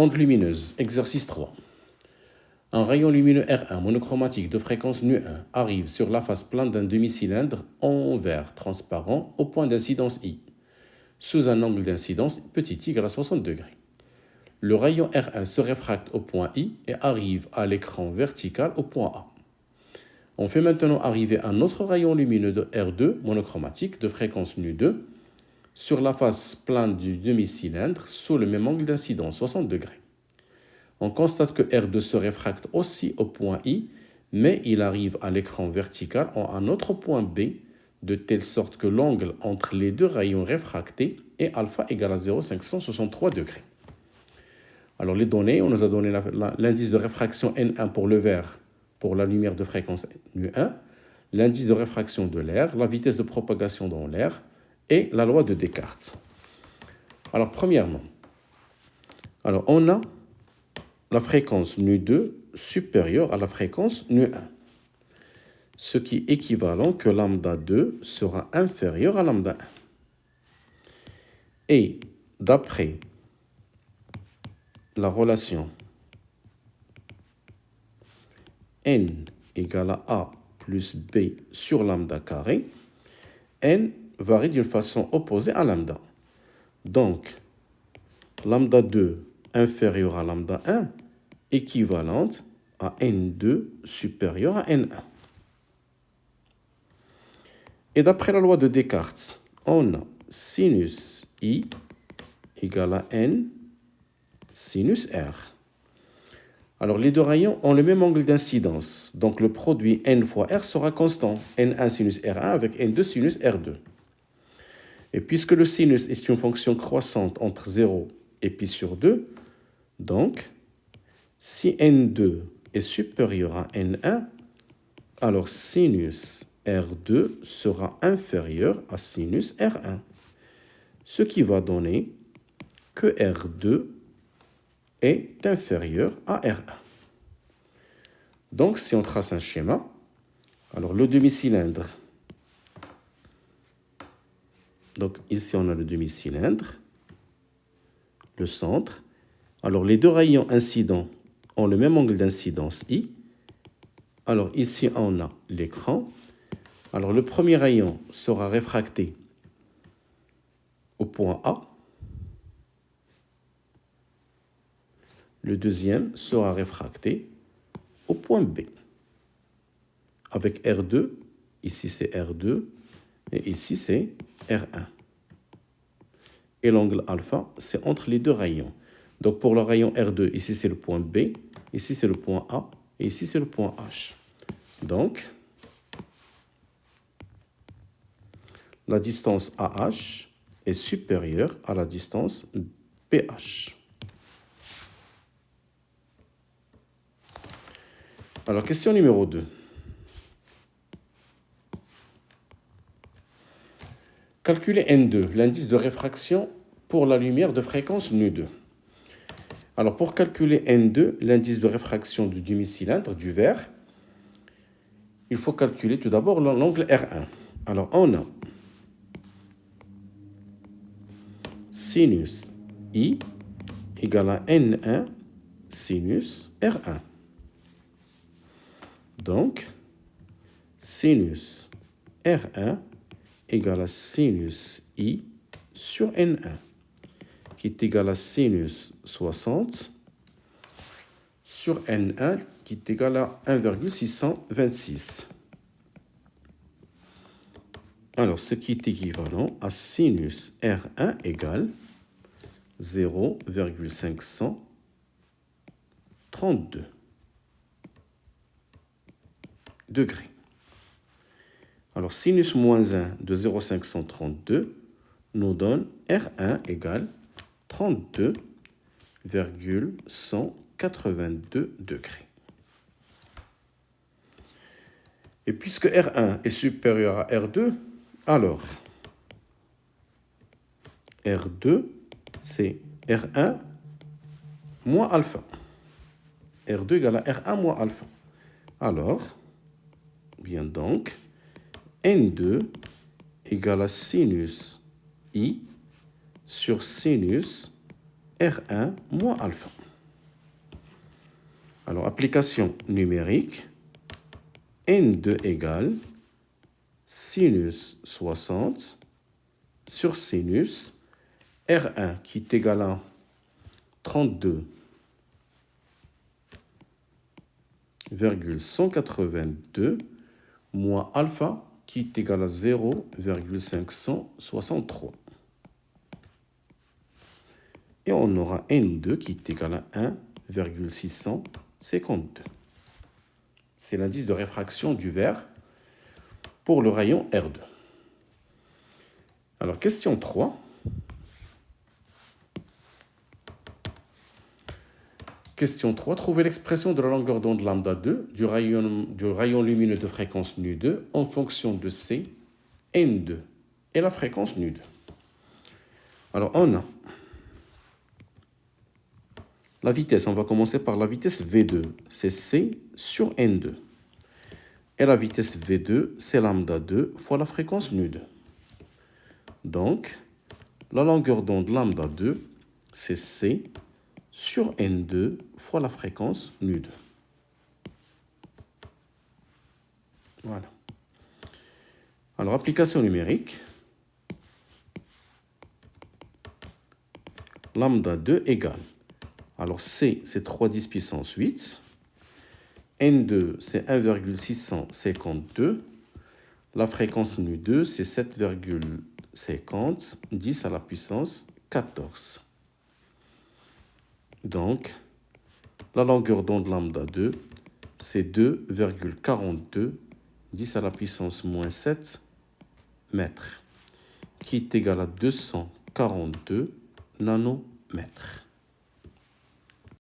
Onde lumineuse, exercice 3. Un rayon lumineux R1 monochromatique de fréquence nu1 arrive sur la face plane d'un demi-cylindre en verre transparent au point d'incidence I, sous un angle d'incidence petit i égale à 60 degrés. Le rayon R1 se réfracte au point I et arrive à l'écran vertical au point A. On fait maintenant arriver un autre rayon lumineux de R2 monochromatique de fréquence nu2 sur la face plane du demi-cylindre sous le même angle d'incidence, 60 degrés. On constate que R2 se réfracte aussi au point I, mais il arrive à l'écran vertical en un autre point B, de telle sorte que l'angle entre les deux rayons réfractés est alpha égale à 0,563 degrés. Alors les données, on nous a donné l'indice de réfraction N1 pour le verre, pour la lumière de fréquence nu1, l'indice de réfraction de l'air, la vitesse de propagation dans l'air et la loi de Descartes. Alors premièrement, on a la fréquence nu2 supérieure à la fréquence nu1, ce qui est équivalent que lambda 2 sera inférieur à lambda 1. Et d'après la relation n égale à a plus b sur lambda carré, n varie d'une façon opposée à lambda. Donc, lambda 2 inférieur à lambda 1 équivalente à n2 supérieur à n1. Et d'après la loi de Descartes, on a sinus I égale à n sinus R. Alors, les deux rayons ont le même angle d'incidence. Donc, le produit n fois R sera constant. N1 sinus R1 avec N2 sinus R2. Et puisque le sinus est une fonction croissante entre 0 et pi sur 2, donc, si N2 est supérieur à N1, alors sinus R2 sera inférieur à sinus R1. Ce qui va donner que R2 est inférieur à R1. Donc, si on trace un schéma, alors le demi-cylindre, donc ici on a le demi-cylindre, le centre. Alors, les deux rayons incidents ont le même angle d'incidence I. Alors, ici on a l'écran. Alors, le premier rayon sera réfracté au point A. Le deuxième sera réfracté au point B. Avec R2, ici c'est R2, et ici c'est R1. Et l'angle alpha, c'est entre les deux rayons. Donc pour le rayon R2, ici c'est le point B, ici c'est le point A, et ici c'est le point H. Donc, la distance AH est supérieure à la distance BH. Alors, question numéro 2. Calculez N2, l'indice de réfraction pour la lumière de fréquence nu2. Alors, pour calculer N2, l'indice de réfraction du demi-cylindre, du verre, il faut calculer tout d'abord l'angle R1. Alors, on a sinus I égale à N1 sinus R1. Donc, sinus R1 égale à sinus I sur N1, qui est égal à sinus 60 sur N1, qui est égal à 1,626. Alors, ce qui est équivalent à sinus R1 égale 0,532 degrés. Alors, sinus moins 1 de 0,532 nous donne R1 égale 32,182 degrés. Et puisque R1 est supérieur à R2, alors R2, c'est R1 moins alpha. R2 égale à R1 moins alpha. Alors, bien donc, N2 égale à sinus I sur sinus R1 moins alpha. Alors, application numérique, N2 égale sinus 60 sur sinus R1 qui est égal à 32,182 moins alpha qui est égal à 0,563. Et on aura N2 qui est égal à 1,652. C'est l'indice de réfraction du verre pour le rayon R2. Alors, question 3. Question 3. Trouvez l'expression de la longueur d'onde lambda 2 du rayon lumineux de fréquence nu2 en fonction de C, N2 et la fréquence nu2. Alors, on a la vitesse. On va commencer par la vitesse V2. C'est C sur N2. Et la vitesse V2, c'est lambda 2 fois la fréquence nu2. Donc, la longueur d'onde lambda 2, c'est C sur N2 fois la fréquence nu2. Voilà. Alors, application numérique. Lambda 2 égale. Alors, C, c'est 3,10 puissance 8. N2, c'est 1,652. La fréquence nu2, c'est 7,50, 10 à la puissance 14. Donc, la longueur d'onde lambda 2, c'est 2,42, 10 à la puissance moins 7 mètres, qui est égal à 242 nanomètres.